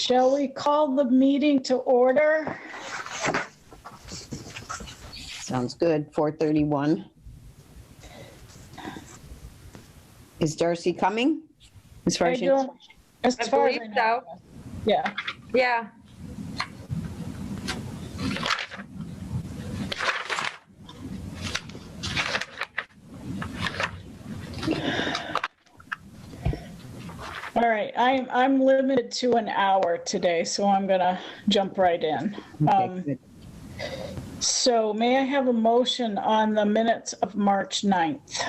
Shall we call the meeting to order? Sounds good. 4:31. Is Darcy coming? As far I as you don't, as I far as believe I know. so. Yeah. Yeah. All right, I'm limited to an hour today, so I'm gonna jump right in. Okay, good. So may I have a motion on the minutes of March 9th?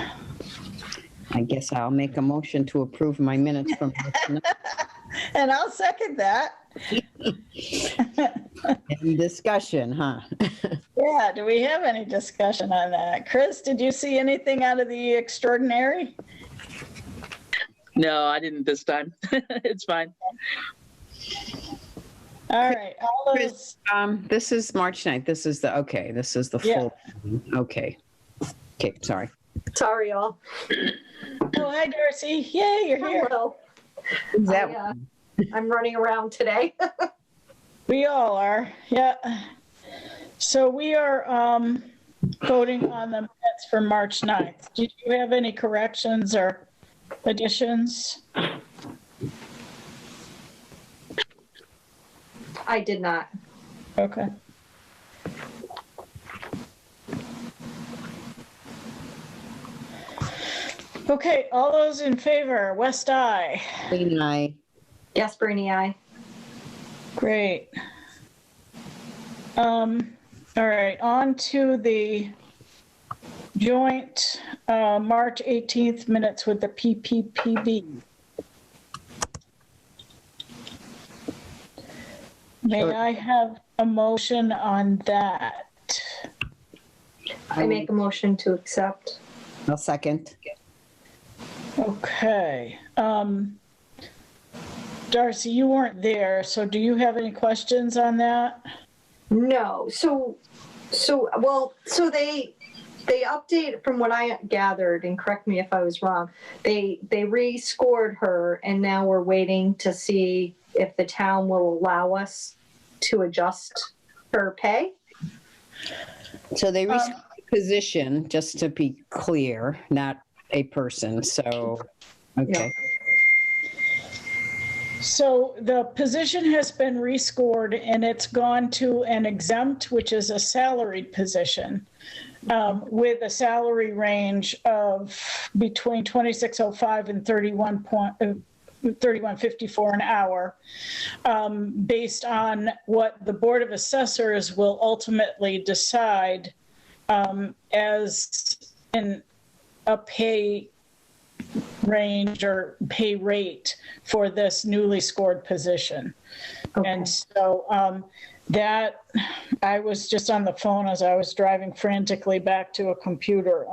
I guess I'll make a motion to approve my minutes from And I'll second that. Any discussion, huh? Yeah, do we have any discussion on that? Chris, did you see anything out of the extraordinary? No, I didn't this time. It's fine. All right, all those, This is March 9th. This is the full. Okay. Okay, sorry. Sorry, y'all. oh, hi Darcy, yay, you're here. Hello. Is that I'm running around today. We all are, yeah. So we are voting on the minutes for March 9th. Did you have any corrections or additions? I did not. Okay. Okay, all those in favor, West Eye. Clean eye? Yes, Brainy eye. Great. All right, on to the joint March 18th minutes with the PPPB. May Sure. I have a motion on that? I make a motion to accept. I'll second. Okay. Darcy, you weren't there, so do you have any questions on that? No, so they updated, from what I gathered, and correct me if I was wrong, they rescored her, and now we're waiting to see if the town will allow us to adjust her pay. So they reached position, just to be clear, not a person. So, okay. So the position has been rescored and it's gone to an exempt, which is a salaried position, with a salary range of between 2605 and 3154 an hour, based on what the Board of Assessors will ultimately decide as a pay range or pay rate for this newly scored position. Okay. And so that, I was just on the phone as I was driving frantically back to a computer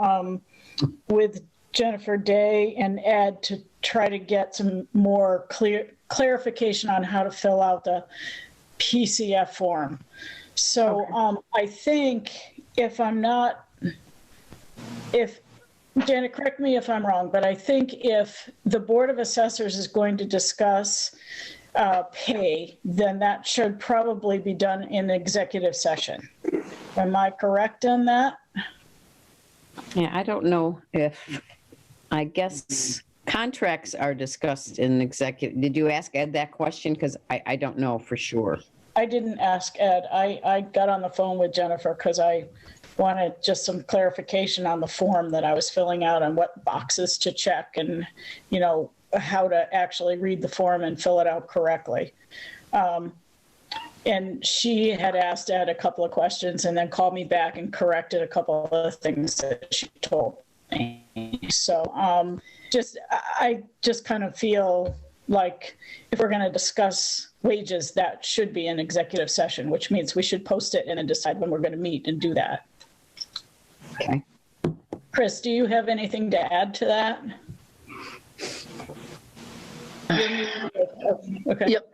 with Jennifer Day and Ed to try to get some more clarification on how to fill out the PCF form. So I think Janet, correct me if I'm wrong, but I think if the Board of Assessors is going to discuss pay, then that should probably be done in executive session. Am I correct on that? Yeah, I don't know if, I guess contracts are discussed in executive. Did you ask Ed that question? Because I don't know for sure. I didn't ask Ed. I got on the phone with Jennifer because I wanted just some clarification on the form that I was filling out and what boxes to check and, you know, how to actually read the form and fill it out correctly. And she had asked Ed a couple of questions and then called me back and corrected a couple of things that she told me. So I just kind of feel like if we're going to discuss wages, that should be an executive session, which means we should post it and then decide when we're going to meet and do that. Okay. Chris, do you have anything to add to that? Okay. Yep.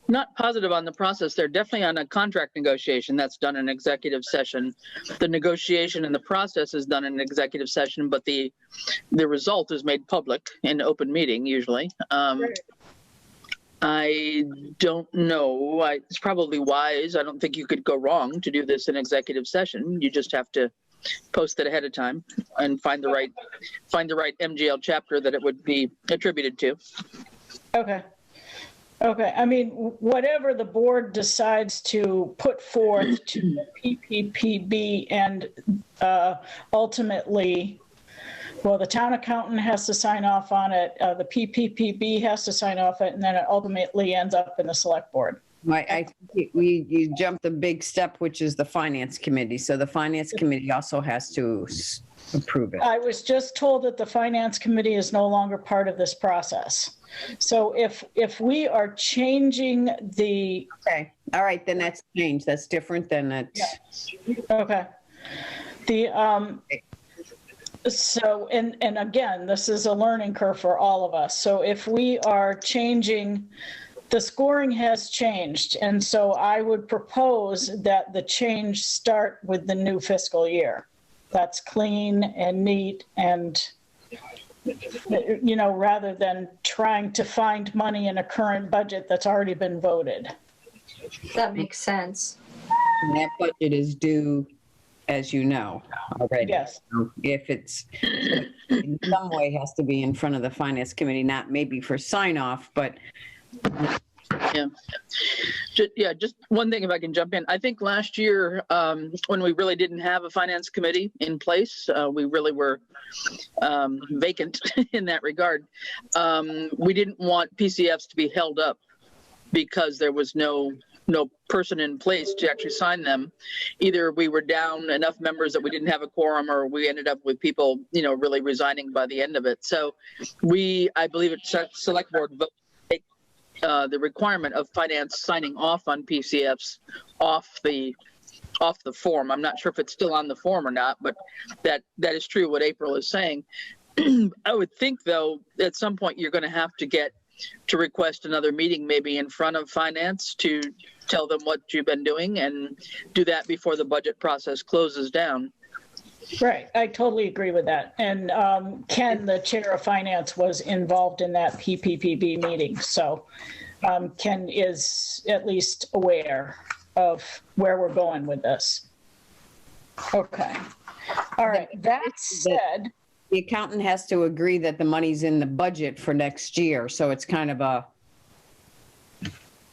Not positive on the process. They're definitely on a contract negotiation that's done in executive session. The negotiation and the process is done in executive session, but the result is made public in open meeting usually. Right. I don't know. It's probably wise. I don't think you could go wrong to do this in executive session. You just have to post it ahead of time and find the right MGL chapter that it would be attributed to. Okay. Okay. I mean, whatever the board decides to put forth to the PPPB and ultimately, well, the town accountant has to sign off on it, the PPPB has to sign off it, and then it ultimately ends up in the select board. I think you jumped a big step, which is the finance committee. So the finance committee also has to approve it. I was just told that the finance committee is no longer part of this process. So if we are changing the. Okay, all right, then that's changed. That's different than that. Okay. So, and again, this is a learning curve for all of us. So if we are changing, the scoring has changed. And so I would propose that the change start with the new fiscal year. That's clean and neat and, rather than trying to find money in a current budget that's already been voted. That makes sense. And that budget is due, as you know, already. Yes. If it's in some way has to be in front of the finance committee, not maybe for sign off, but. Just one thing if I can jump in. I think last year when we really didn't have a finance committee in place, we really were vacant in that regard. We didn't want PCFs to be held up because there was no person in place to actually sign them. Either we were down enough members that we didn't have a quorum, or we ended up with people, really resigning by the end of it. So I believe it's select board vote the requirement of finance signing off on PCFs off the form. I'm not sure if it's still on the form or not, but that is true what April is saying. I would think though, at some point you're going to have to request another meeting maybe in front of finance to tell them what you've been doing and do that before the budget process closes down. Right. I totally agree with that. And Ken, the chair of finance, was involved in that PPPB meeting. So Ken is at least aware of where we're going with this. Okay. All right. That said, the accountant has to agree that the money's in the budget for next year. So it's kind of a,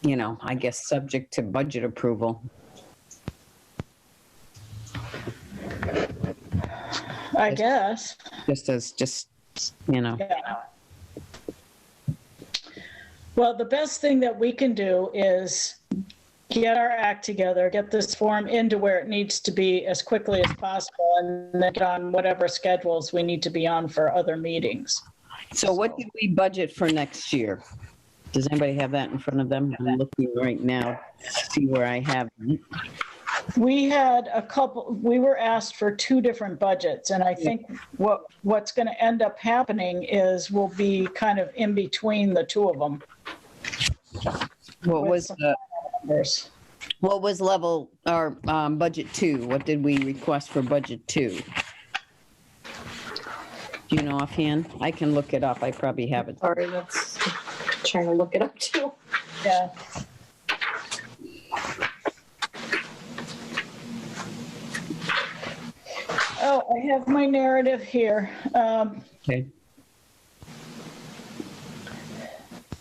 I guess, subject to budget approval. I guess. Yeah. Well, the best thing that we can do is get our act together, get this form into where it needs to be as quickly as possible, and then get on whatever schedules we need to be on for other meetings. So what did we budget for next year? Does anybody have that in front of them? I'm looking right now to see where I have it. We had we were asked for 2 different budgets, and I think what's going to end up happening is we'll be kind of in between the 2 of them. What was level or budget 2? What did we request for budget 2? Do you know offhand? I can look it up. I probably have it. Sorry, that's trying to look it up too. Yeah. Oh, I have my narrative here. Okay.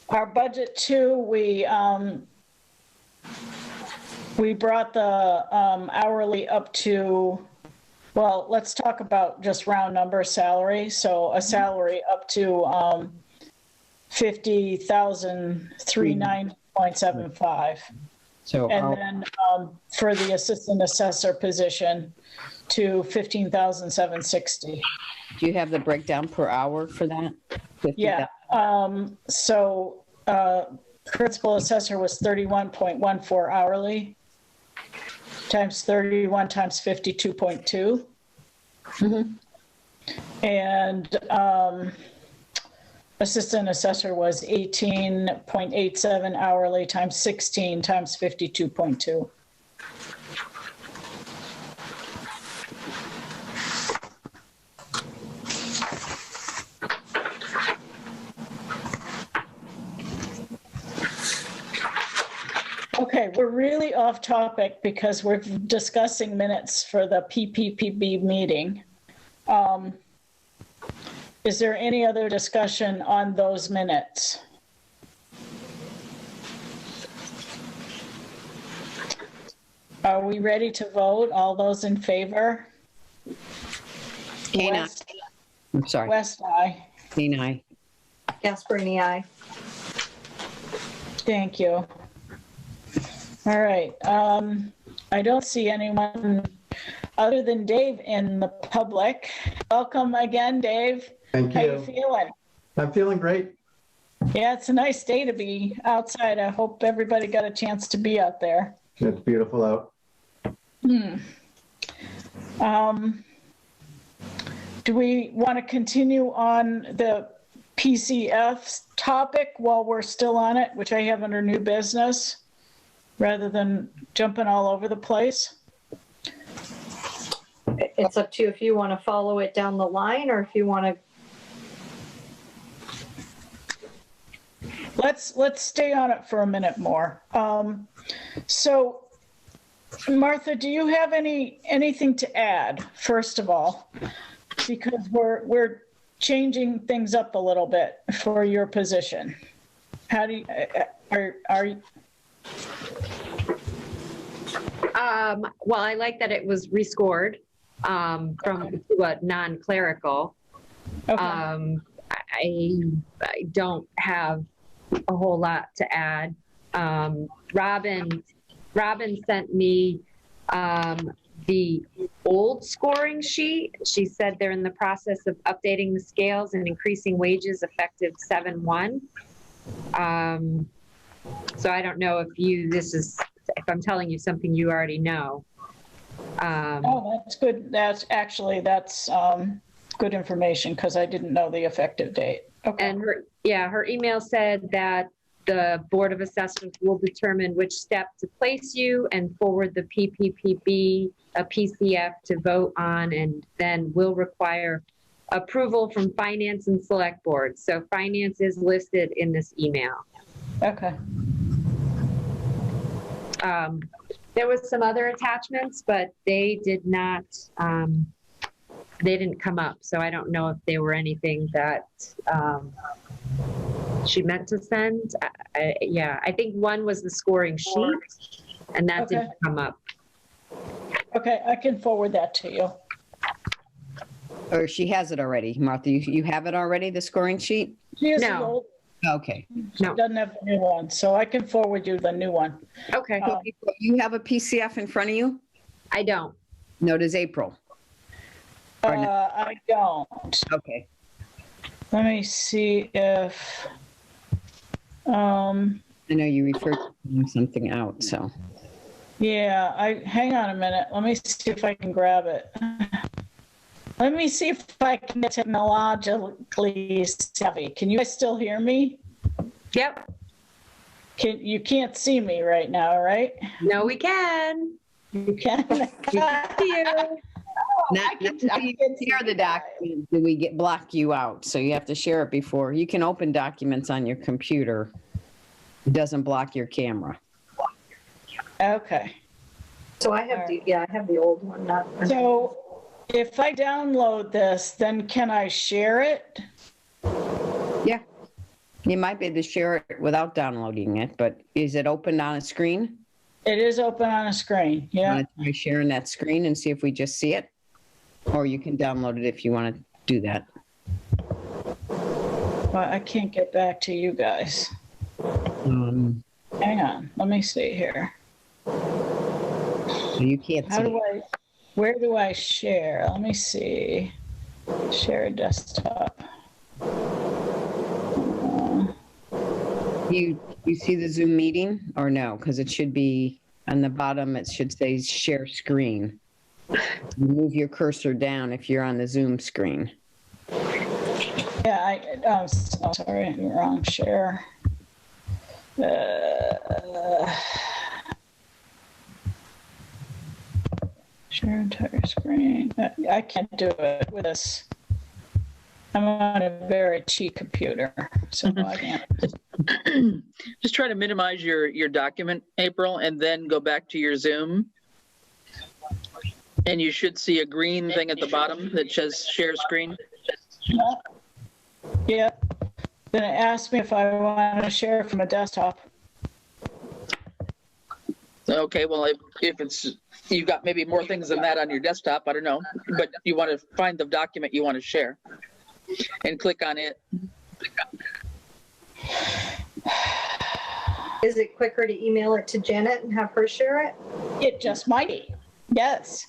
Our budget 2, we brought the hourly up to, well, let's talk about just round number salary. So a salary up to 50,390.75. So and then for the assistant assessor position to 15,760. Do you have the breakdown per hour for that? 50, Yeah. So principal assessor was 31.14 hourly times 31 times 52.2. Mm-hmm. And assistant assessor was 18.87 hourly times 16 times 52.2. Okay, we're really off topic because we're discussing minutes for the PPPB meeting. Is there any other discussion on those minutes? Are we ready to vote? All those in favor? Kane, aye. West, I'm sorry. West, aye. Kane, aye. Gasparini, aye. Thank you. All right, I don't see anyone other than Dave in the public. Welcome again, Dave. Thank How you you. feeling? I'm feeling great. Yeah, it's a nice day to be outside. I hope everybody got a chance to be out there. It's beautiful out. Do we want to continue on the PCF topic while we're still on it, which I have under new business, rather than jumping all over the place? It's up to you if you want to follow it down the line or if you want to. Let's stay on it for a minute more. So, Martha, do you have anything to add, first of all? Because we're changing things up a little bit for your position. How do you, are you? Well, I like that it was rescored from to a non-clerical. Okay. I don't have a whole lot to add. Robin sent me the old scoring sheet. She said they're in the process of updating the scales and increasing wages effective 7/1. So I don't know if if I'm telling you something you already know. Oh, that's good. That's good information because I didn't know the effective date. Okay. And her email said that the Board of Assessors will determine which step to place you and forward the PPPB, a PCF to vote on, and then will require approval from Finance and Select Board. So Finance is listed in this email. Okay. There was some other attachments, but they did not, they didn't come up. So I don't know if they were anything that she meant to send. I think one was the scoring sheet and that Okay. didn't come up. Okay, I can forward that to you. Or she has it already. Martha, you have it already, the scoring sheet? She has the No. old, Okay. she No. doesn't have the new one, so I can forward you the new one. Okay, You have a PCF in front of you? I don't. No, does April? Or no? I don't. Okay. Let me see if, I know you referred to something out, so. yeah, hang on a minute. Let me see if I can grab it. Let me see if I can get technologically savvy. Can you guys still hear me? Yep. You can't see me right now, right? No, we can. You can? We can see you. Not I can share the document, do we block you out? So you have to share it before. You can open documents on your computer. It doesn't block your camera. Okay. So I have I have the old one, not. So if I download this, then can I share it? Yeah. You might be able to share it without downloading it, but is it open on a screen? It is open on a screen, yeah. Want to try sharing that screen and see if we just see it? Or you can download it if you want to do that. But I can't get back to you guys. Hang on, let me see here. You can't How see. do where do I share? Let me see. Share desktop. You see the Zoom meeting or no? Because it should be on the bottom, it should say share screen. Move your cursor down if you're on the Zoom screen. Yeah, sorry, wrong share. Share entire screen. I can't do it with this. I'm on a very cheap computer, so I can't. Just try to minimize your document, April, and then go back to your Zoom. And you should see a green thing at the bottom that says share screen. Yeah. Then it asked me if I want to share from a desktop. Okay, well, if it's, you've got maybe more things than that on your desktop, I don't know, but you want to find the document you want to share and click on it. Is it quicker to email it to Janet and have her share it? It just might be. Yes.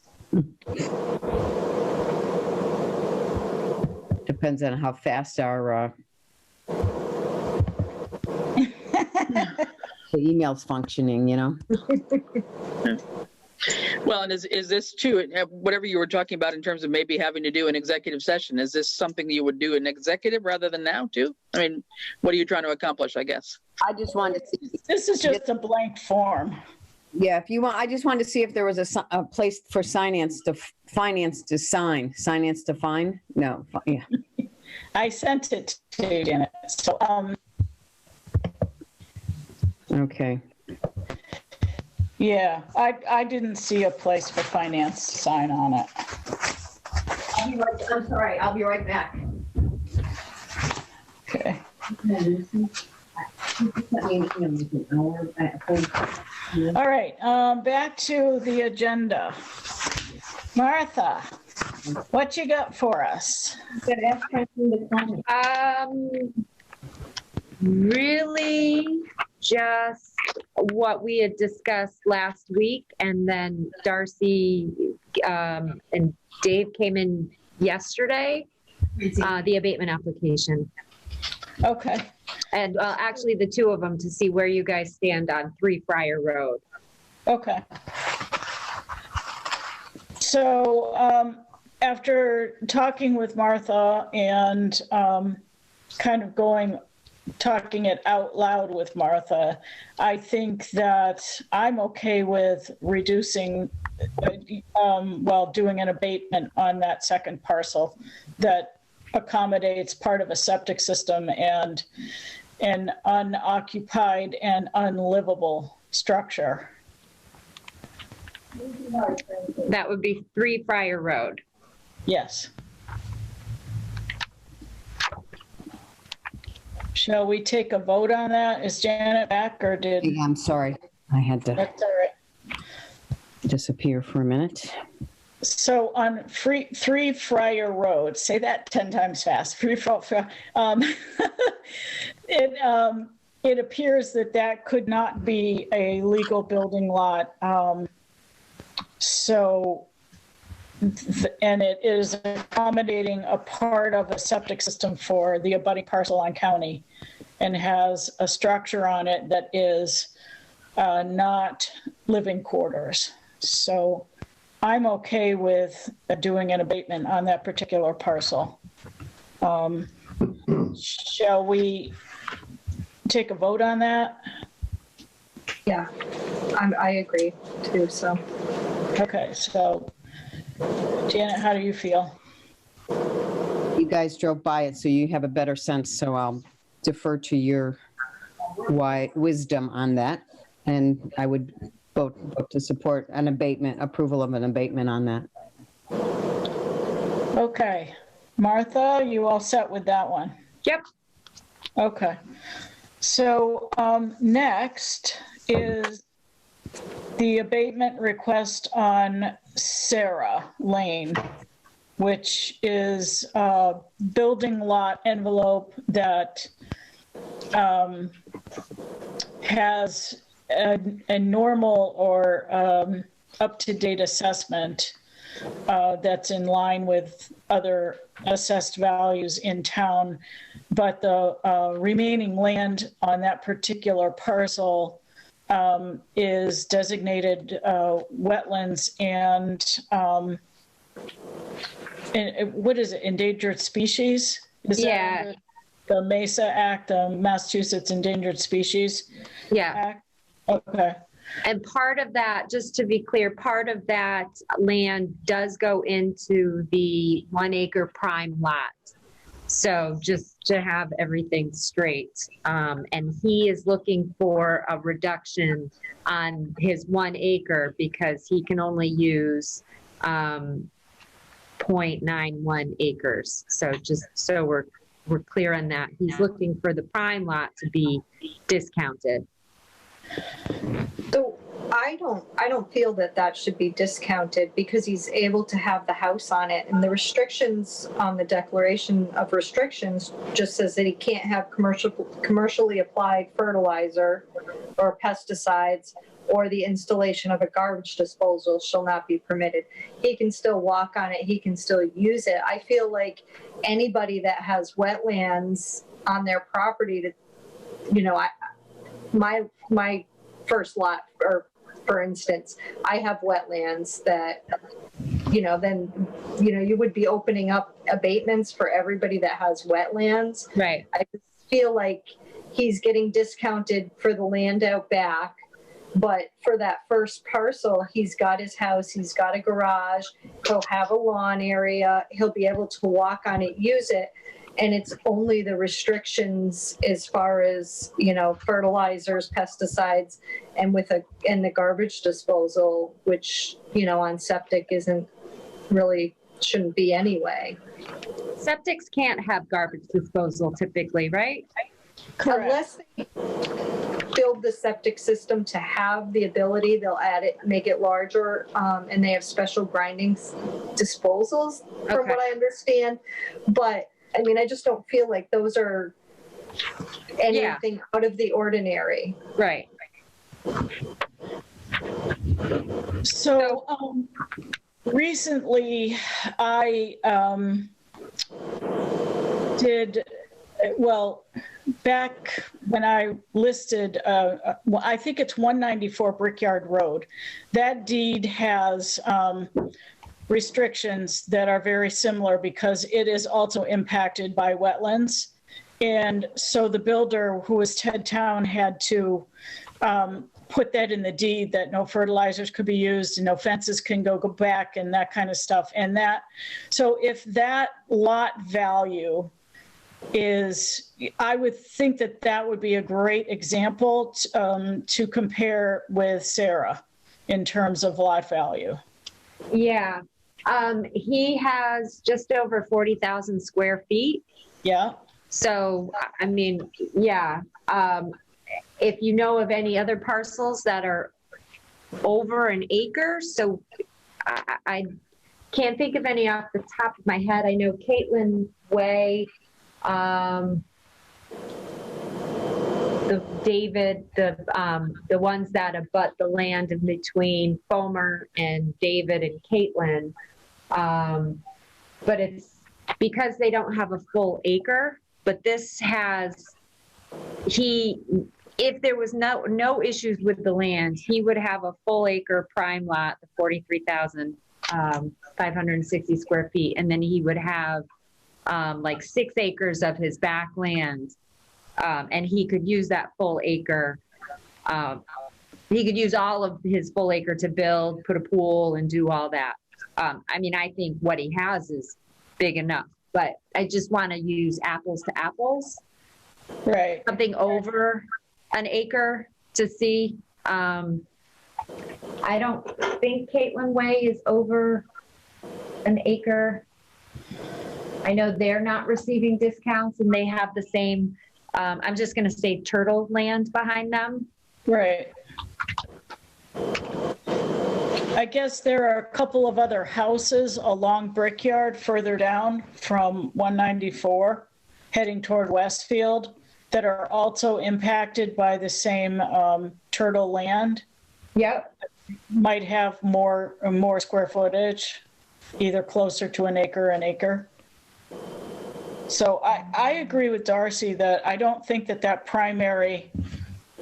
Depends on how fast our the email's functioning, you know? Well, and is this too, whatever you were talking about in terms of maybe having to do an executive session, is this something you would do in executive rather than now too? I mean, what are you trying to accomplish, I guess? I just wanted to see. This is just a blank form. Yeah, if you want, I just wanted to see if there was a place for finance to sign. Finance to find? No, yeah. I sent it to Janet. So, Okay. yeah, I didn't see a place for finance to sign on it. I'm sorry, I'll be right back. Okay. All right, back to the agenda. Martha, what you got for us? Really just what we had discussed last week, and then Darcy and Dave came in yesterday, the abatement application. Okay. And actually the two of them to see where you guys stand on 3 Friar Road. Okay. So after talking with Martha and kind of talking it out loud with Martha, I think that I'm okay with reducing, doing an abatement on that second parcel that accommodates part of a septic system and an unoccupied and unlivable structure. That would be 3 Friar Road. Yes. Shall we take a vote on that? Is Janet back or did? Yeah, I'm sorry. I had to That's all right. disappear for a minute. So on 3 Friar Road, say that 10 times fast. It appears that could not be a legal building lot. And it is accommodating a part of a septic system for the abutting parcel on county and has a structure on it that is not living quarters. So I'm okay with doing an abatement on that particular parcel. Shall we take a vote on that? Yeah, I agree too, so. Okay, so Janet, how do you feel? You guys drove by it, so you have a better sense, so I'll defer to your wisdom on that. And I would vote to support an abatement, approval of an abatement on that. Okay. Martha, you all set with that one? Yep. Okay. So next is the abatement request on Sarah Lane, which is a building lot envelope that has a normal or up-to-date assessment that's in line with other assessed values in town, but the remaining land on that particular parcel is designated wetlands and what is it, endangered species? Is Yeah. that the MESA Act, the Massachusetts Endangered Species Yeah. Act? Okay. And part of that, just to be clear, part of that land does go into the 1 acre prime lot. So just to have everything straight. And he is looking for a reduction on his 1 acre because he can only use 0.91 acres. So just so we're clear on that. He's looking for the prime lot to be discounted. So I don't feel that that should be discounted because he's able to have the house on it, and the restrictions on the declaration of restrictions just says that he can't have commercially applied fertilizer or pesticides, or the installation of a garbage disposal shall not be permitted. He can still walk on it, he can still use it. I feel like anybody that has wetlands on their property, that, you know, my first lot, or for instance, I have wetlands that, you know, then, you know, you would be opening up abatements for everybody that has wetlands. Right. I just feel like he's getting discounted for the land out back, but for that first parcel, he's got his house, he's got a garage, he'll have a lawn area, he'll be able to walk on it, use it. And it's only the restrictions as far as, you know, fertilizers, pesticides, and and the garbage disposal, which, you know, on septic shouldn't be anyway. Septics can't have garbage disposal typically, right? Correct. Unless they build the septic system to have the ability, they'll add it, make it larger, and they have special grinding disposals, from what I understand. But I mean, I just don't feel like those are anything out of the ordinary. Right. So recently I back when I listed, I think it's 194 Brickyard Road. That deed has restrictions that are very similar because it is also impacted by wetlands. And so the builder, who was Ted Town, had to put that in the deed that no fertilizers could be used and no fences can go back and that kind of stuff. And so if that lot value is, I would think that would be a great example to compare with Sarah in terms of lot value. Yeah. He has just over 40,000 square feet. Yeah. So, I mean, yeah. If you know of any other parcels that are over an acre, so I can't think of any off the top of my head. I know Caitlin Way, the ones that abut the land in between Fomer and David and Caitlin. But it's because they don't have a full acre, but this has, if there was no issues with the land, he would have a full acre prime lot, the 43,560 square feet. And then he would have like 6 acres of his back land. And he could use that full acre. He could use all of his full acre to build, put a pool and do all that. I mean, I think what he has is big enough, but I just want to use apples to apples. Right. Something over an acre to see. I don't think Caitlin Way is over an acre. I know they're not receiving discounts and they have the same, I'm just going to say turtle land behind them. Right. I guess there are a couple of other houses along Brickyard further down from 194 heading toward Westfield that are also impacted by the same turtle land. Yep. Might have more square footage, either closer to an acre. So I agree with Darcy that I don't think that primary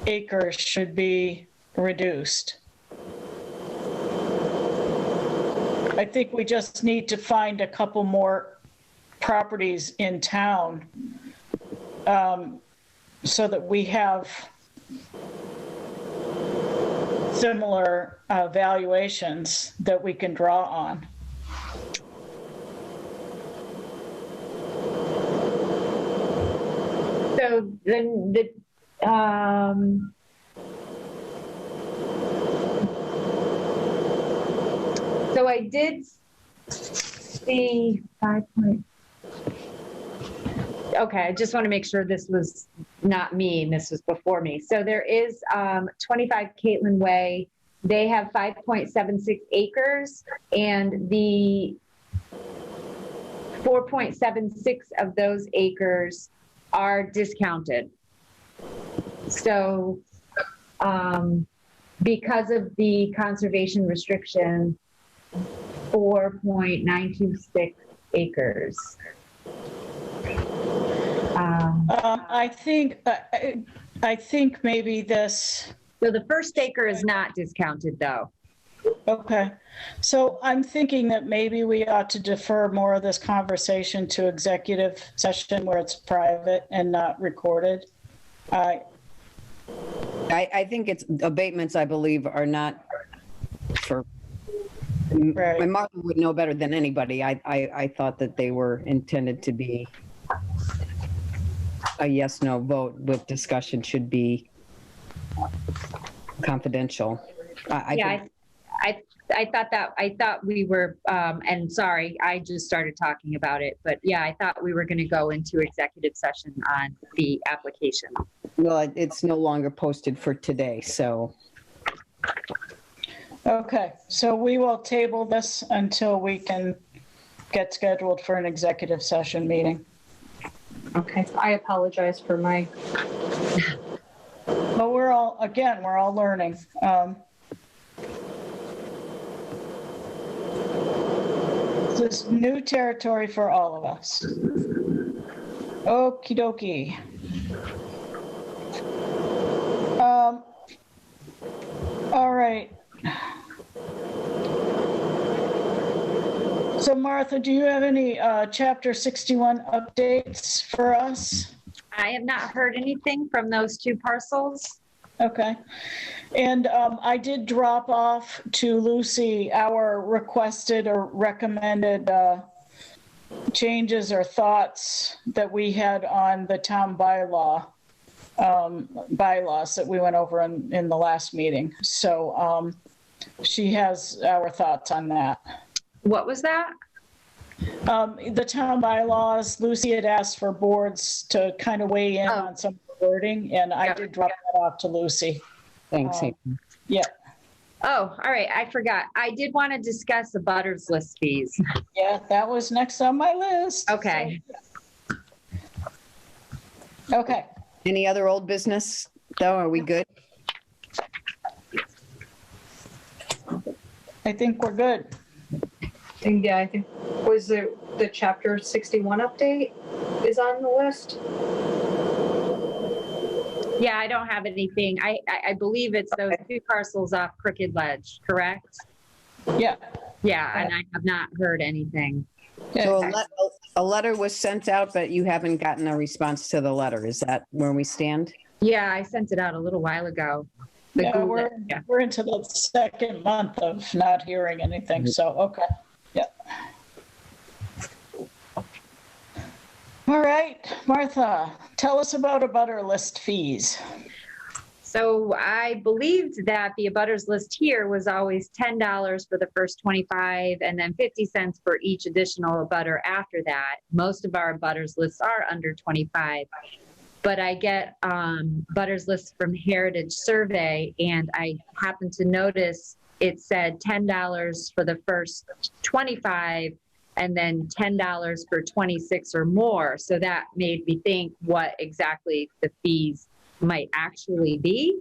acre should be reduced. I think we just need to find a couple more properties in town so that we have similar valuations that we can draw on. So then so I did see 5 point. Okay, I just want to make sure this was not me and this was before me. So there is 25 Caitlin Way. They have 5.76 acres, and the 4.76 of those acres are discounted. So because of the conservation restriction, 4.926 acres. I think maybe this, So the first acre is not discounted though. okay. So I'm thinking that maybe we ought to defer more of this conversation to executive session where it's private and not recorded. I think it's abatements, I believe, are not for, Right. and Martha would know better than anybody. I thought that they were intended to be a yes, no vote with discussion should be confidential. Yeah, I thought we were, and sorry, I just started talking about it, but yeah, I thought we were going to go into executive session on the application. Well, it's no longer posted for today, so. Okay, so we will table this until we can get scheduled for an executive session meeting. Okay, I apologize for my, But we're all learning. This is new territory for all of us. Okie dokie. All right. So Martha, do you have any Chapter 61 updates for us? I have not heard anything from those two parcels. Okay. And I did drop off to Lucy our requested or recommended changes or thoughts that we had on the town bylaws that we went over in the last meeting. So she has our thoughts on that. What was that? The town bylaws, Lucy had asked for boards to kind of weigh in on some wording, and I did drop that off to Lucy. Thanks. Yeah. Oh, all right. I forgot. I did want to discuss the butters list fees. Yeah, that was next on my list. Okay. So- okay. Any other old business, though? Are we good? I think we're good. and yeah, I think, was the Chapter 61 update is on the list? Yeah, I don't have anything. I believe it's those two parcels off Crooked Ledge, correct? Yeah. Yeah, and I have not heard anything. So a letter was sent out, but you haven't gotten a response to the letter. Is that where we stand? Yeah, I sent it out a little while ago. Yeah, we're into the second month of not hearing anything, so, okay, yeah. All right, Martha, tell us about abutter list fees. So I believed that the abutters list here was always $10 for the first 25 and then 50 cents for each additional abutter after that. Most of our abutters lists are under 25. But I get butters lists from Heritage Survey, and I happened to notice it said $10 for the first 25 and then $10 for 26 or more. So that made me think what exactly the fees might actually be.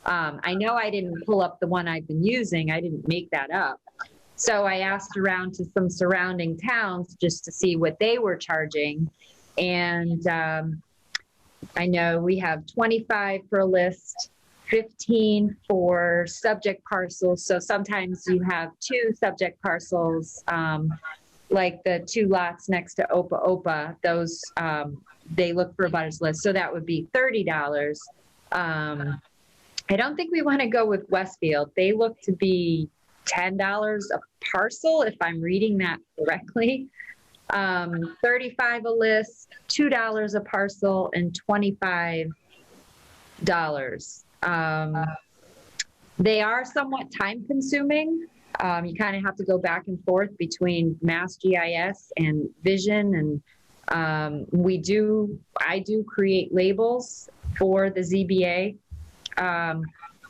I know I didn't pull up the one I've been using. I didn't make that up. So I asked around to some surrounding towns just to see what they were charging. And I know we have 25 for a list, 15 for subject parcels. So sometimes you have two subject parcels, like the two lots next to Opa Opa. Those, they look for a butters list. So that would be $30. I don't think we want to go with Westfield. They look to be $10 a parcel, if I'm reading that correctly. $35 a list, $2 a parcel, and $25. They are somewhat time consuming. You kind of have to go back and forth between Mass GIS and Vision, and I do create labels for the ZBA.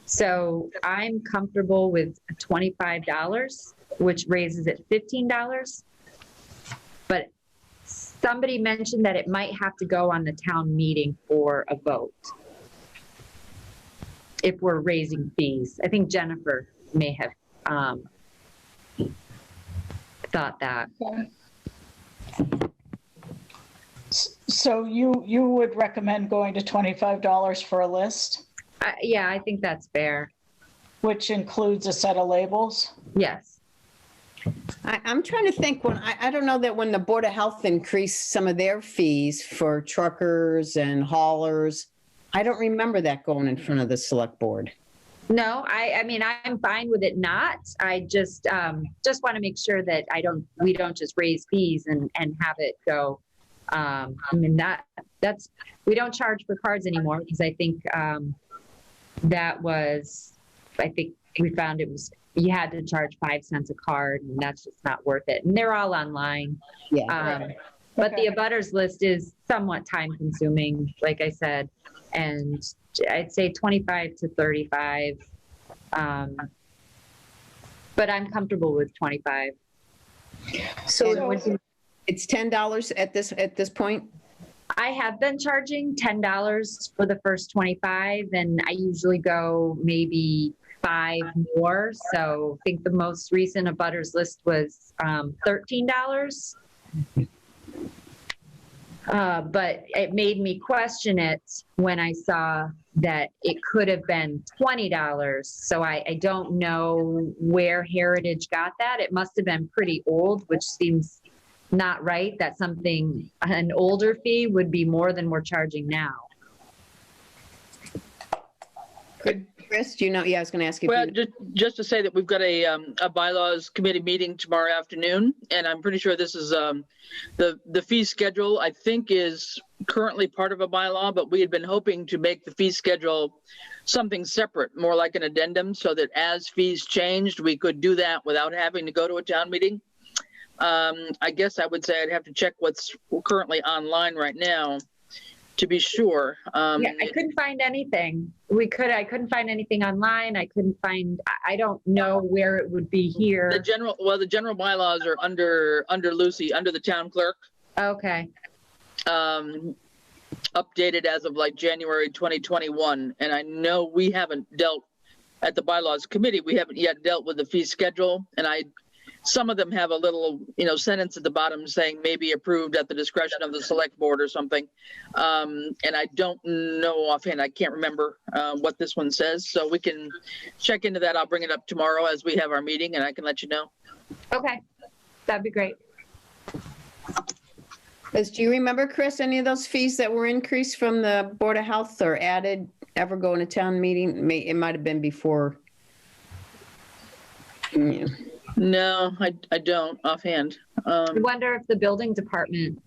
So I'm comfortable with $25, which raises it $15. But somebody mentioned that it might have to go on the town meeting for a vote if we're raising fees. I think Jennifer may have thought that. Okay. So you would recommend going to $25 for a list, Yeah, I think that's fair. which includes a set of labels? Yes. I'm trying to think I don't know that when the Board of Health increased some of their fees for truckers and haulers, I don't remember that going in front of the select board. No, I mean, I'm fine with it not. I just want to make sure that we don't just raise fees and have it go. I mean, we don't charge for cards anymore because I think we found you had to charge 5 cents a card, and that's just not worth it. And they're all online. Yeah. But Okay. the abutters list is somewhat time consuming, like I said, and I'd say 25 to 35. But I'm comfortable with 25. So It's $10 at this point? I have been charging $10 for the first 25, and I usually go maybe 5 more. So I think the most recent abutters list was $13. But it made me question it when I saw that it could have been $20. So I don't know where Heritage got that. It must have been pretty old, which seems not right, that an older fee would be more than we're charging now. Chris, do you know? Yeah, I was going to ask you. Well, just to say that we've got a bylaws committee meeting tomorrow afternoon, and I'm pretty sure this is the fee schedule, I think, is currently part of a bylaw, but we had been hoping to make the fee schedule something separate, more like an addendum, so that as fees changed, we could do that without having to go to a town meeting. I guess I would say I'd have to check what's currently online right now to be sure. Yeah, I couldn't find anything. I couldn't find anything online. I don't know where it would be here. The general bylaws are under Lucy, under the town clerk, Okay. updated as of like January 2021. And I know we haven't dealt at the bylaws committee, we haven't yet dealt with the fee schedule. And some of them have a little, sentence at the bottom saying maybe approved at the discretion of the select board or something. And I don't know offhand, I can't remember what this one says. So we can check into that. I'll bring it up tomorrow as we have our meeting, and I can let you know. Okay. That'd be great. Do you remember, Chris, any of those fees that were increased from the Board of Health or added ever going to town meeting? It might have been before. Yeah. No, I don't offhand. I wonder if the building department,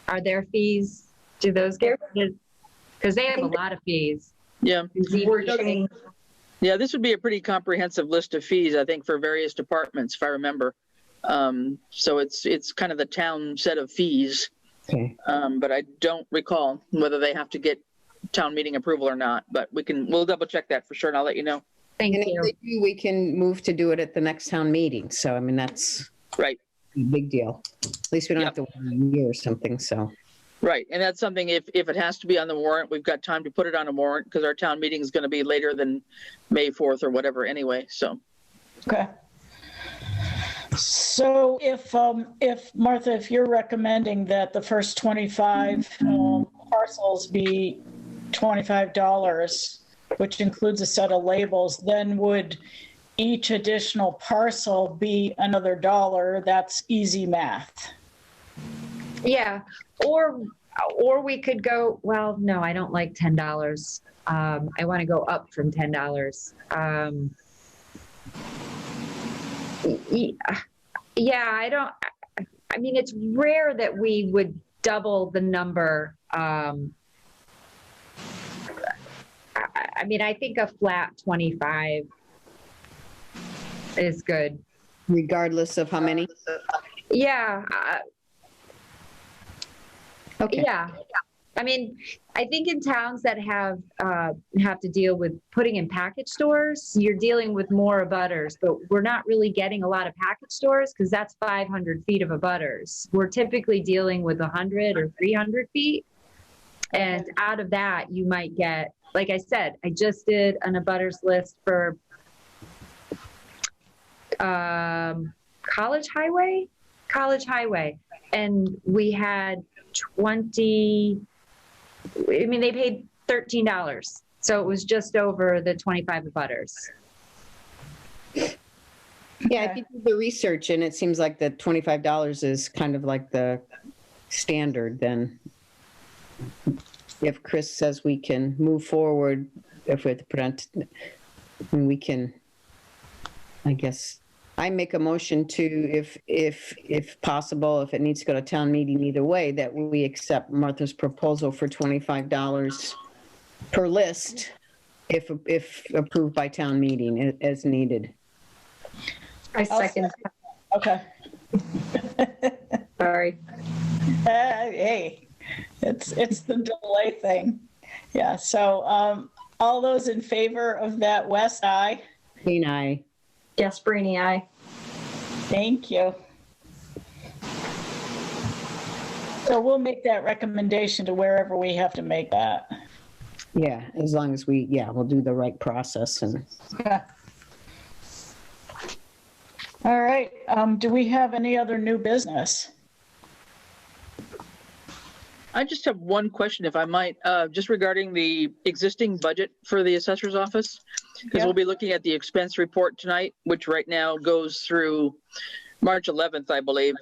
are their fees, do those get, because they have a lot of fees. Yeah. we're changing. Yeah, this would be a pretty comprehensive list of fees, I think, for various departments, if I remember. So it's kind of the town set of fees. Okay. But I don't recall whether they have to get town meeting approval or not, but we'll double check that for sure, and I'll let you know. Thank And you. if they do, we can move to do it at the next town meeting. So, I mean, that's Right. a big deal. At least we don't have to wait a year or something, so. Right, and that's something, if it has to be on the warrant, we've got time to put it on a warrant, because our town meeting is going to be later than May 4th or whatever anyway, so. Okay. So if Martha, if you're recommending that the first 25 parcels be $25, which includes a set of labels, then would each additional parcel be another $1? That's easy math. Yeah, or we could go, well, no, I don't like $10. I want to go up from $10. Yeah, I mean, it's rare that we would double the number. I mean, I think a flat 25 is good. Regardless of how many? Yeah. Okay. Yeah. I mean, I think in towns that have to deal with putting in package stores, you're dealing with more abutters, but we're not really getting a lot of package stores because that's 500 feet of abutters. We're typically dealing with 100 or 300 feet. And out of that, you might get, like I said, I just did an abutters list for College Highway, and we had 20, I mean, they paid $13. So it was just over the 25 abutters. Yeah, if you do the research and it seems like the $25 is kind of like the standard, then if Chris says we can move forward, if we have to prevent, we can, I guess, I make a motion to, if possible, if it needs to go to town meeting either way, that we accept Martha's proposal for $25 per list, if approved by town meeting as needed. I second. Okay. Sorry. Hey, it's the delay thing. Yeah, so all those in favor of that, West, aye? Green, aye. Gasparini, aye. Thank you. So we'll make that recommendation to wherever we have to make that. Yeah, as long as we, we'll do the right process and. Okay. All right, do we have any other new business? I just have one question, if I might, just regarding the existing budget for the assessor's office, because Yeah. we'll be looking at the expense report tonight, which right now goes through March 11th, I believe.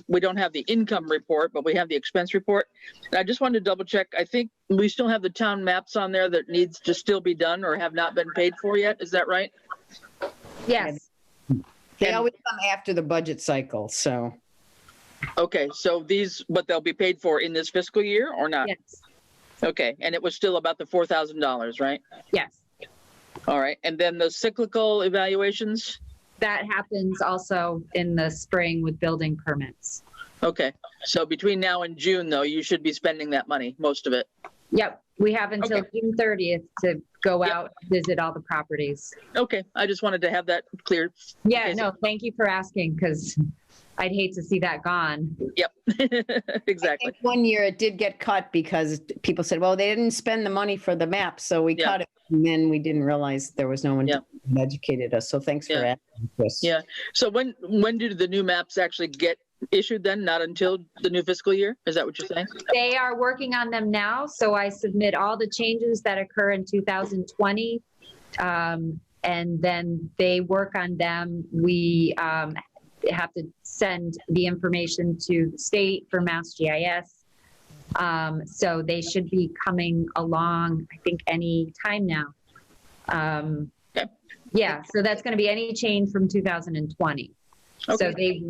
We don't have the income report, but we have the expense report. And I just wanted to double check. I think we still have the town maps on there that needs to still be done or have not been paid for yet. Is that right? Yes. They And- always come after the budget cycle, so. Okay, so these, but they'll be paid for in this fiscal year or not? Yes. Okay, and it was still about the $4,000, right? Yes. All right, and then the cyclical evaluations? That happens also in the spring with building permits. Okay, so between now and June, though, you should be spending that money, most of it. Yep. We have until Okay. June 30th to go Yep. out, visit all the properties. Okay, I just wanted to have that clear. Yeah, Okay, so- no, thank you for asking because I'd hate to see that gone. Yep, I exactly. think one year it did get cut because people said, well, they didn't spend the money for the map, so we Yeah. cut it. And then we didn't realize there was no one Yeah. who educated us. So thanks for Yeah. asking, Chris. Yeah, so when do the new maps actually get issued then? Not until the new fiscal year? Is that what you're saying? They are working on them now, so I submit all the changes that occur in 2020. And then they work on them. We have to send the information to the state for Mass GIS. So they should be coming along, I think, any time now. Okay. Yeah, so that's going to be any change from 2020. So Okay.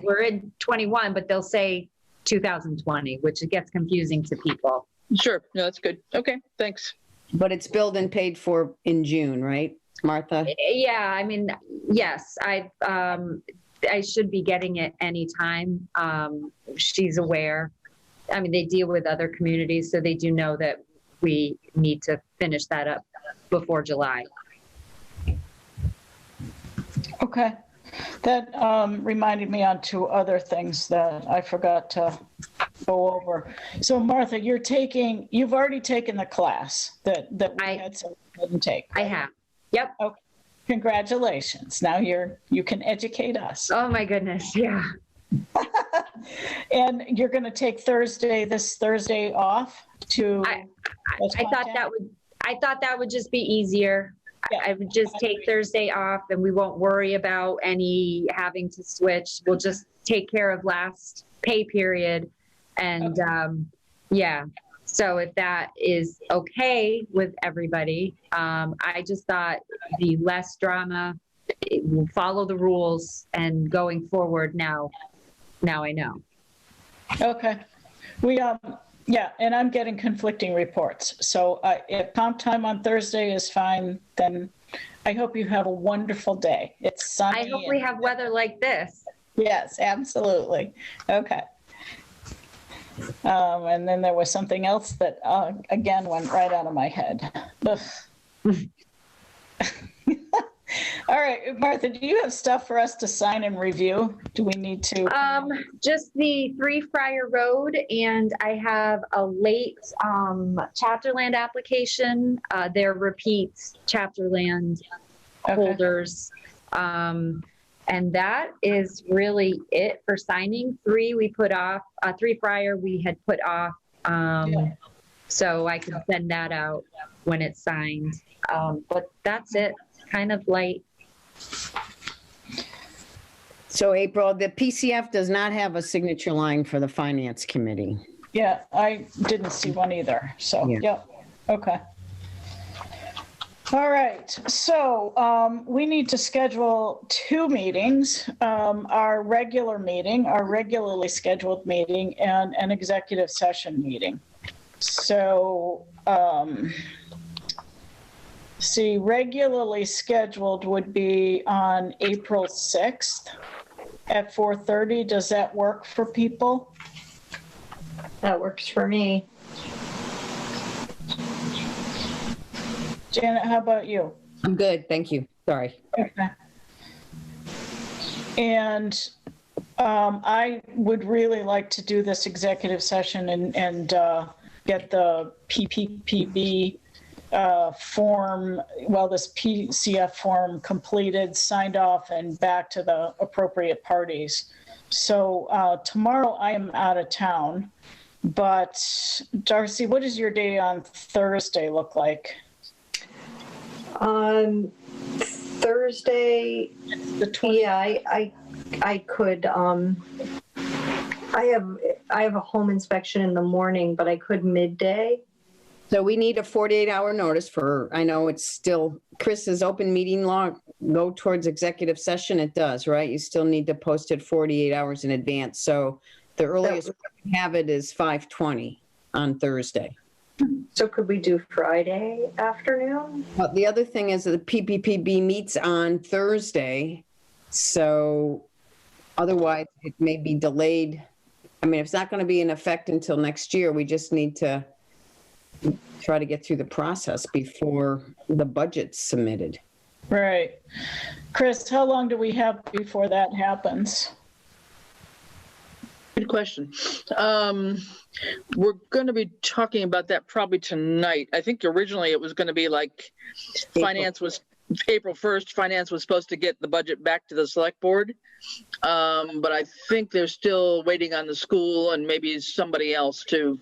we're in 21, but they'll say 2020, which it gets confusing to people. Sure, no, that's good. Okay, thanks. But it's billed and paid for in June, right, Martha? Yeah, I mean, yes, I should be getting it anytime. She's aware. I mean, they deal with other communities, so they do know that we need to finish that up before July. Okay. That reminded me on two other things that I forgot to go over. So Martha, you've already taken the class that we had said you didn't take. I have. Yep. Congratulations. Now you can educate us. Oh my goodness. Yeah. And you're going to take this Thursday off to. I thought that would just be easier. Yeah. I would just take Thursday off and we won't worry about any having to switch. We'll just take care of last pay period. And yeah, so if that is okay with everybody, I just thought the less drama, we'll follow the rules and going forward now. now I know. Okay. Yeah, and I'm getting conflicting reports. So if comp time on Thursday is fine, then I hope you have a wonderful day. It's sunny. I hope we have weather like this. Yes, absolutely. Okay. And then there was something else that, again, went right out of my head. Ugh. All right, Martha, do you have stuff for us to sign and review? Do we need to? Just the 3 Friar Road, and I have a late chapter land application. They're repeat chapter land holders. And that is really it for signing. 3 we put off, 3 Friar we had put off. So I can send that out when it's signed. But that's it, kind of light. So April, the PCF does not have a signature line for the Finance Committee. Yeah, I didn't see one either. So, Yeah. yep. Okay. All right. So we need to schedule 2 meetings, our regular meeting, our regularly scheduled meeting, and an executive session meeting. So, see, regularly scheduled would be on April 6th at 4:30. Does that work for people? That works for me. Janet, how about you? I'm good, thank you. Sorry. Okay. And I would really like to do this executive session and get the PPPB form, well, this PCF form completed, signed off, and back to the appropriate parties. So tomorrow I am out of town, but Darcy, what does your day on Thursday look like? Thursday, The 20th. yeah, I could, I have a home inspection in the morning, but I could midday. So we need a 48-hour notice for, I know it's still, Chris's open meeting law go towards executive session, it does, right? You still need to post it 48 hours in advance. So the earliest we can have it is 5:20 on Thursday. So could we do Friday afternoon? But the other thing is that the PPPB meets on Thursday, so otherwise it may be delayed. I mean, it's not going to be in effect until next year. We just need to try to get through the process before the budget's submitted. Right. Chris, how long do we have before that happens? Good question. We're going to be talking about that probably tonight. I think originally it was going to be like finance was April 1st. Finance was supposed to get the budget back to the select board. But I think they're still waiting on the school and maybe somebody else to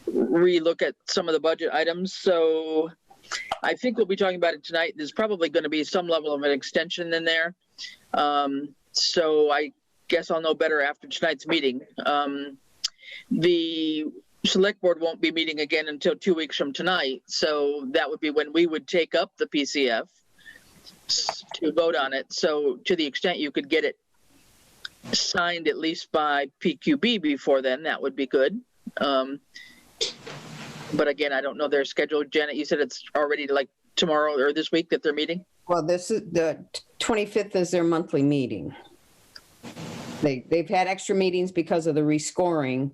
relook at some of the budget items. So I think we'll be talking about it tonight. There's probably going to be some level of an extension in there. So I guess I'll know better after tonight's meeting. The select board won't be meeting again until 2 weeks from tonight. So that would be when we would take up the PCF to vote on it. So to the extent you could get it signed at least by PQB before then, that would be good. But again, I don't know their schedule. Janet, you said it's already like tomorrow or this week that they're meeting? Well, this is the 25th is their monthly meeting. They've had extra meetings because of the rescoring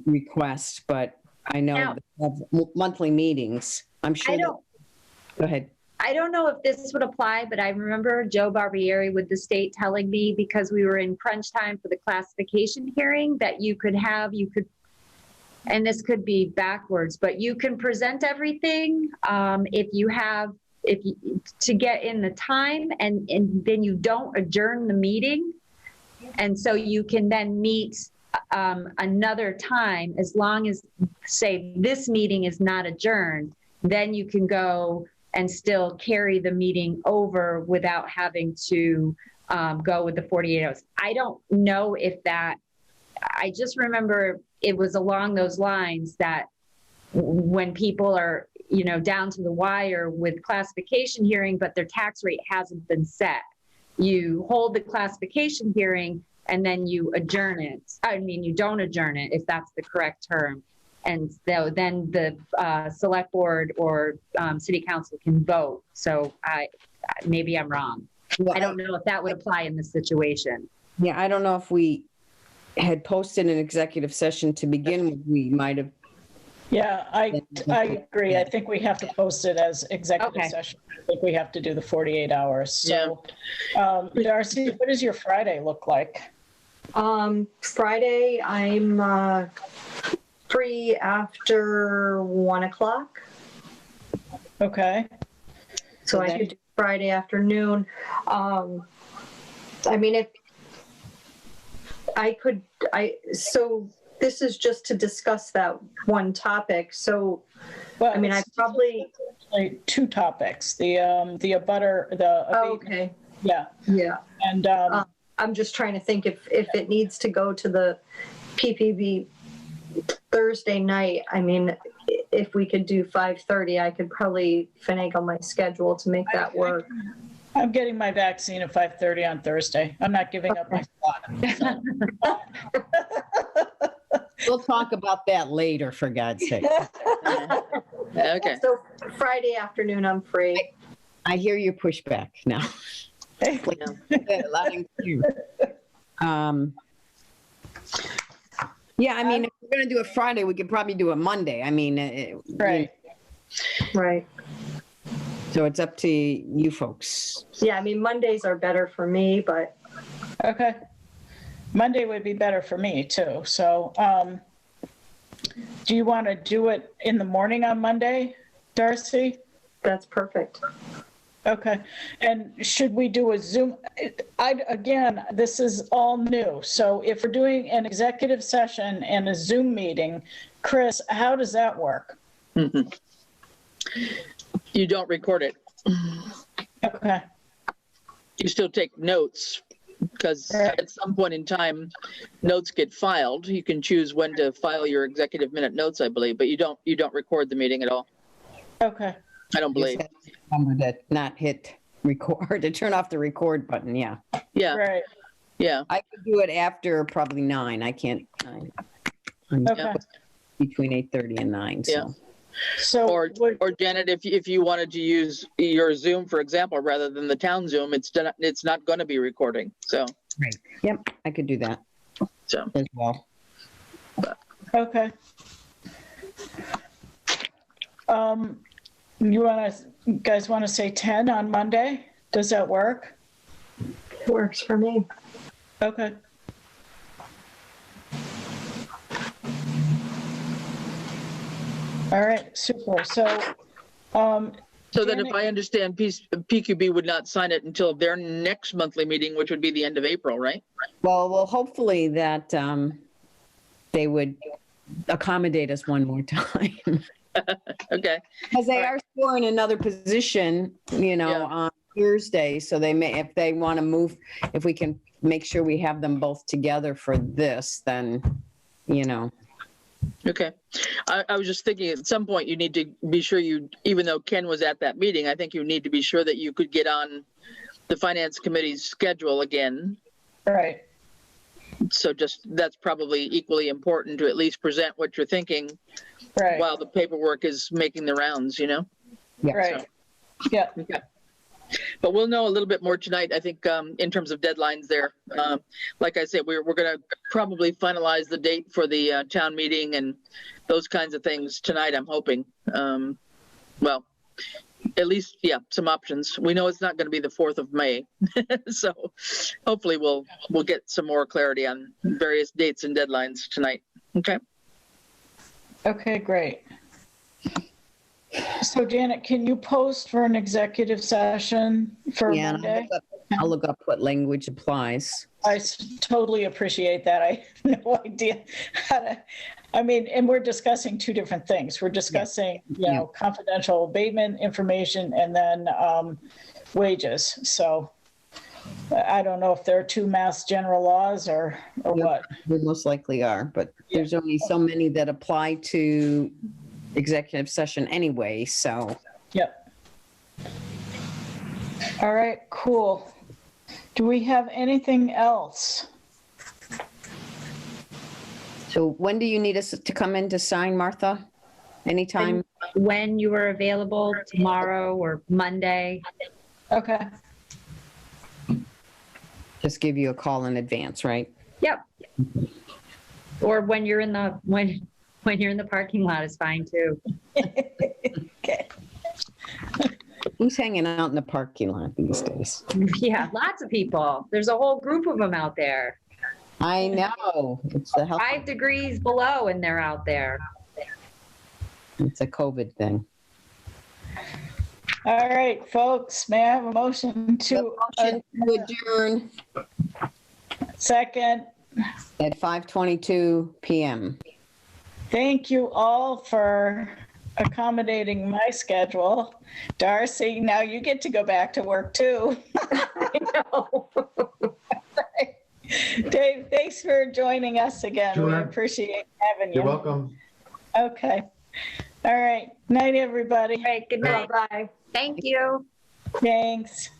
request, but I know Now, they have monthly meetings. I'm sure. Go ahead. I don't know if this would apply, but I remember Joe Barbieri with the state telling me, because we were in crunch time for the classification hearing, that you could, and this could be backwards, but you can present everything to get in the time, and then you don't adjourn the meeting. And so you can then meet another time, as long as, say, this meeting is not adjourned, then you can go and still carry the meeting over without having to go with the 48 hours. I don't know if that, I just remember it was along those lines that when people are, down to the wire with classification hearing, but their tax rate hasn't been set, you hold the classification hearing, and then you adjourn it. I mean, you don't adjourn it, if that's the correct term. And so then the select board or city council can vote. So maybe I'm wrong. Well, I don't know if that would apply in this situation. Yeah, I don't know if we had posted an executive session to begin with. We might have. Yeah, I agree. I think we have to post it as executive Okay. session. I think we have to do the 48 hours. So, Darcy, what does your Friday look like? Friday, I'm free after 1 o'clock. Okay. So I could do Friday afternoon. I mean, so this is just to discuss that one topic. So, Well, I mean, I it's probably, like two topics, the abutter, oh, abatement. okay, Yeah. yeah. And, I'm just trying to think if it needs to go to the PPB Thursday night. I mean, if we could do 5:30, I could probably finagle my schedule to make that work. I'm getting my vaccine at 5:30 on Thursday. I'm not giving up my spot. We'll talk about that later, for God's sake. Okay. So Friday afternoon, I'm free. I hear your pushback now. Loud and clear. Yeah, I mean, if we're going to do it Friday, we could probably do it Monday. I mean, Right. Right. So it's up to you folks. Yeah, I mean, Mondays are better for me, but Okay. Monday would be better for me too. So, do you want to do it in the morning on Monday, Darcy? that's perfect. Okay. And should we do a Zoom? Again, this is all new. So if we're doing an executive session and a Zoom meeting, Chris, how does that work? Mhm. You don't record it. Okay. You still take notes because Right. at some point in time, notes get filed. You can choose when to file your executive minute notes, I believe, but you don't record the meeting at all. Okay. I don't believe. Remember to not hit record, to turn off the record button, yeah. Yeah, Right. yeah. I could do it after probably 9. I can't, I'm Okay. between 8:30 and 9, so. Yeah. So Or would- Janet, if you wanted to use your Zoom, for example, rather than the town Zoom, it's not going to be recording. So, Yep, I could do that so as well. okay. You guys want to say 10 on Monday? Does that work? It works for me. Okay. All right, super. So, so that if Janet- I understand, PQB would not sign it until their next monthly meeting, which would be the end of April, right? Well, hopefully that they would accommodate us one more time. Okay. Because they are still in another position, Yeah. on Thursday, so they may, if they want to move, if we can make sure we have them both together for this, then, Okay. I was just thinking at some point you need to be sure even though Ken was at that meeting, I think you need to be sure that you could get on the finance committee's schedule again. right. So that's probably equally important to at least present what you're thinking Right. while the paperwork is making the rounds, Yeah. Right. Yeah. Okay. But we'll know a little bit more tonight, I think, in terms of deadlines there. Like I said, we're going to probably finalize the date for the town meeting and those kinds of things tonight, I'm hoping. Well, at least, yeah, some options. We know it's not going to be the 4th of May. So hopefully we'll get some more clarity on various dates and deadlines tonight. Okay. Okay, great. So Janet, can you post for an executive session for Yeah, and Monday? I'll look up what language applies. I totally appreciate that. I have no idea how to, and we're discussing two different things. We're discussing, confidential abatement information and then wages. So I don't know if there are two mass general laws or what. They most likely are, but there's only so many that apply to executive session anyway, so. Yep. All right, cool. Do we have anything else? So when do you need us to come in to sign, Martha? Anytime? When you are available, tomorrow or Monday. Okay. Just give you a call in advance, right? Yep. Or when you're in the, when you're in the parking lot is fine too. Okay. Who's hanging out in the parking lot these days? Yeah, lots of people. There's a whole group of them out there. I know. It's the health, 5 degrees below and they're out there. it's a COVID thing. All right, folks, may I have a motion to Motion to adjourn second? at 5:22 PM. Thank you all for accommodating my schedule. Darcy, now you get to go back to work too. Dave, thanks for joining us again. We Sure. appreciate having you. You're welcome. Okay. All right. Night, everybody. All right, good night. Bye. Thank you. Thanks.